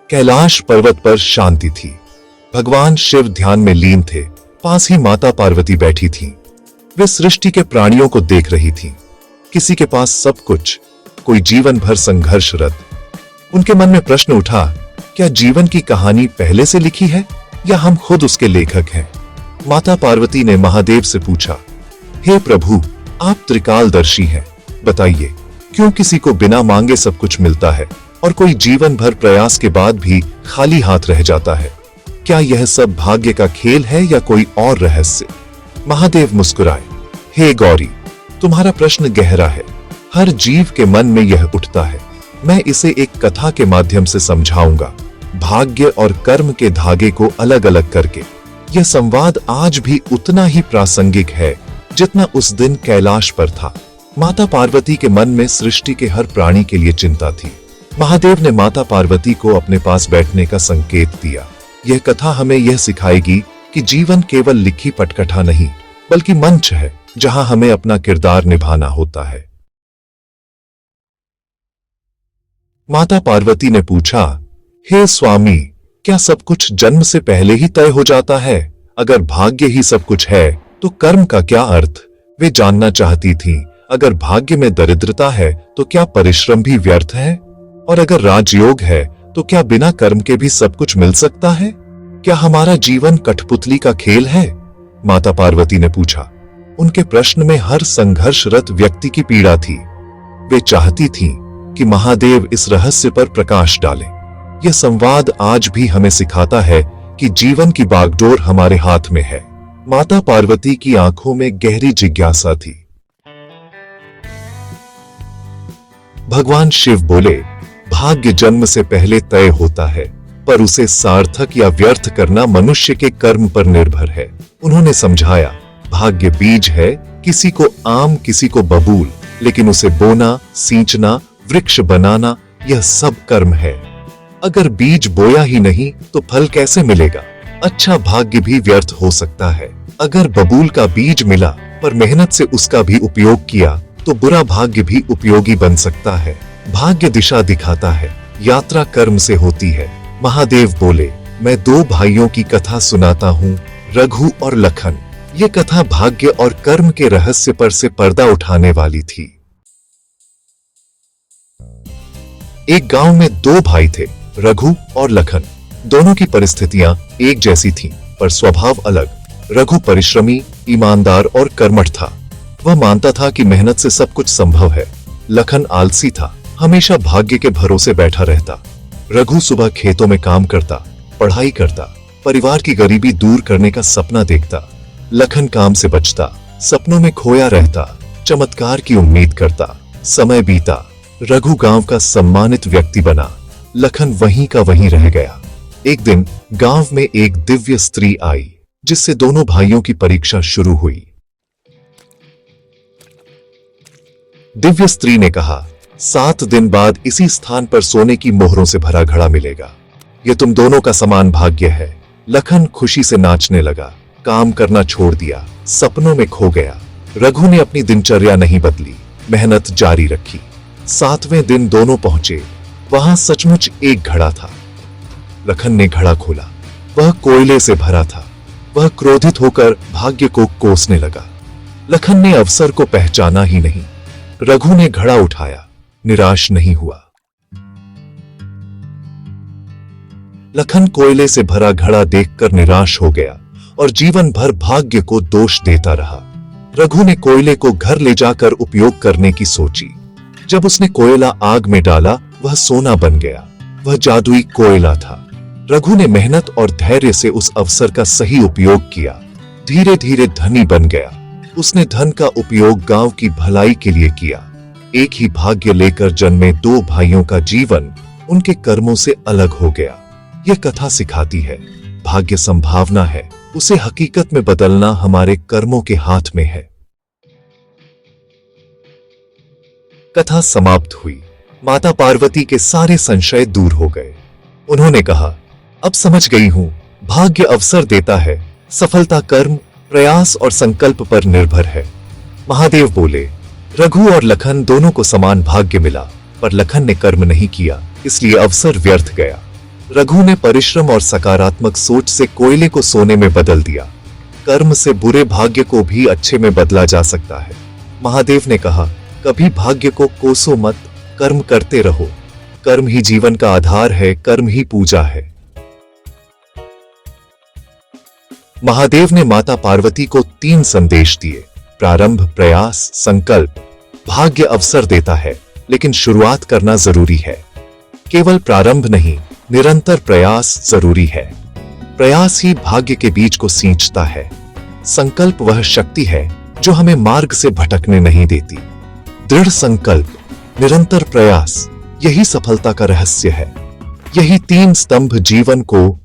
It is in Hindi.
कैलाश पर्वत पर शांति थी। भगवान शिव ध्यान में लीन थे। पास ही माता पार्वती बैठी थीं। वे सृष्टि के प्राणियों को देख रही थीं। किसी के पास सब कुछ, कोई जीवन भर संघर्षरत। उनके मन में प्रश्न उठा, क्या जीवन की कहानी पहले से लिखी है या हम खुद उसके लेखक हैं? माता पार्वती ने महादेव से पूछा, हे प्रभु, आप त्रिकालदर्शी हैं, बताइए क्यों किसी को बिना मांगे सब कुछ मिलता है और कोई जीवन भर प्रयास के बाद भी खाली हाथ रह जाता है? क्या यह सब भाग्य का खेल है या कोई और रहस्य? महादेव मुस्कुराए, हे गौरी, तुम्हारा प्रश्न गहरा है। हर जीव के मन में यह उठता है। मैं इसे एक कथा के माध्यम से समझाऊंगा, भाग्य और कर्म के धागे को अलग अलग करके। यह संवाद आज भी उतना ही प्रासंगिक है जितना उस दिन कैलाश पर था। माता पार्वती के मन में सृष्टि के हर प्राणी के लिए चिंता थी। महादेव ने माता पार्वती को अपने पास बैठने का संकेत दिया। यह कथा हमें यह सिखाएगी कि जीवन केवल लिखी पटकथा नहीं, बल्कि मंच है जहां हमें अपना किरदार निभाना होता है। माता पार्वती ने पूछा, हे स्वामी, क्या सब कुछ जन्म से पहले ही तय हो जाता है? अगर भाग्य ही सब कुछ है तो कर्म का क्या अर्थ? वे जानना चाहती थीं, अगर भाग्य में दरिद्रता है तो क्या परिश्रम भी व्यर्थ है? और अगर राजयोग है तो क्या बिना कर्म के भी सब कुछ मिल सकता है? क्या हमारा जीवन कठपुतली का खेल है? माता पार्वती ने पूछा। उनके प्रश्न में हर संघर्षरत व्यक्ति की पीड़ा थी। वे चाहती थीं कि महादेव इस रहस्य पर प्रकाश डालें। यह संवाद आज भी हमें सिखाता है कि जीवन की बागडोर हमारे हाथ में है। माता पार्वती की आंखों में गहरी जिज्ञासा थी। भगवान शिव बोले, भाग्य जन्म से पहले तय होता है, पर उसे सार्थक या व्यर्थ करना मनुष्य के कर्म पर निर्भर है। उन्होंने समझाया, भाग्य बीज है, किसी को आम किसी को बबूल, लेकिन उसे बोना, सींचना, वृक्ष बनाना, यह सब कर्म है। अगर बीज बोया ही नहीं तो फल कैसे मिलेगा? अच्छा भाग्य भी व्यर्थ हो सकता है। अगर बबूल का बीज मिला पर मेहनत से उसका भी उपयोग किया तो बुरा भाग्य भी उपयोगी बन सकता है। भाग्य दिशा दिखाता है, यात्रा कर्म से होती है। महादेव बोले, मैं दो भाइयों की कथा सुनाता हूँ, रघु और लखन। ये कथा भाग्य और कर्म के रहस्य पर से पर्दा उठाने वाली थी। एक गांव में दो भाई थे, रघु और लखन। दोनों की परिस्थितियां एक जैसी थीं, पर स्वभाव अलग। रघु परिश्रमी, ईमानदार और कर्मठ था। वह मानता था कि मेहनत से सब कुछ संभव है। लखन आलसी था, हमेशा भाग्य के भरोसे बैठा रहता। रघु सुबह खेतों में काम करता, पढ़ाई करता, परिवार की गरीबी दूर करने का सपना देखता। लखन काम से बचता, सपनों में खोया रहता, चमत्कार की उम्मीद करता। समय बीता, रघु गांव का सम्मानित व्यक्ति बना, लखन वहीं का वहीं रह गया। एक दिन गांव में एक दिव्य स्त्री आई, जिससे दोनों भाइयों की परीक्षा शुरू हुई। दिव्य स्त्री ने कहा, 7 दिन बाद इसी स्थान पर सोने की मोहरों से भरा घड़ा मिलेगा। यह तुम दोनों का समान भाग्य है। लखन खुशी से नाचने लगा, काम करना छोड़ दिया, सपनों में खो गया। रघु ने अपनी दिनचर्या नहीं बदली, मेहनत जारी रखी। 7वें दिन दोनों पहुंचे। वहां सचमुच एक घड़ा था। लखन ने घड़ा खोला, वह कोयले से भरा था। वह क्रोधित होकर भाग्य को कोसने लगा। लखन ने अवसर को पहचाना ही नहीं। रघु ने घड़ा उठाया, निराश नहीं हुआ। लखन कोयले से भरा घड़ा देखकर निराश हो गया और जीवन भर भाग्य को दोष देता रहा। रघु ने कोयले को घर ले जाकर उपयोग करने की सोची। जब उसने कोयला आग में डाला, वह सोना बन गया। वह जादुई कोयला था। रघु ने मेहनत और धैर्य से उस अवसर का सही उपयोग किया। धीरे धीरे धनी बन गया। उसने धन का उपयोग गांव की भलाई के लिए किया। एक ही भाग्य लेकर जन्मे दो भाइयों का जीवन उनके कर्मों से अलग हो गया। यह कथा सिखाती है, भाग्य संभावना है, उसे हकीकत में बदलना हमारे कर्मों के हाथ में है। कथा समाप्त हुई। माता पार्वती के सारे संशय दूर हो गए। उन्होंने कहा, अब समझ गई हूं, भाग्य अवसर देता है, सफलता कर्म, प्रयास और संकल्प पर निर्भर है। महादेव बोले, रघु और लखन दोनों को समान भाग्य मिला, पर लखन ने कर्म नहीं किया, इसलिए अवसर व्यर्थ गया। रघु ने परिश्रम और सकारात्मक सोच से कोयले को सोने में बदल दिया। कर्म से बुरे भाग्य को भी अच्छे में बदला जा सकता है। महादेव ने कहा, कभी भाग्य को कोसो मत, कर्म करते रहो। कर्म ही जीवन का आधार है, कर्म ही पूजा है। महादेव ने माता पार्वती को 3 संदेश दिए। प्रारंभ, प्रयास, संकल्प। भाग्य अवसर देता है, लेकिन शुरुआत करना जरूरी है। केवल प्रारंभ नहीं, निरंतर प्रयास जरूरी है। प्रयास ही भाग्य के बीज को सींचता है। संकल्प वह शक्ति है जो हमें मार्ग से भटकने नहीं देती। दृढ़ संकल्प, निरंतर प्रयास, यही सफलता का रहस्य है। यही 3 स्तंभ जीवन को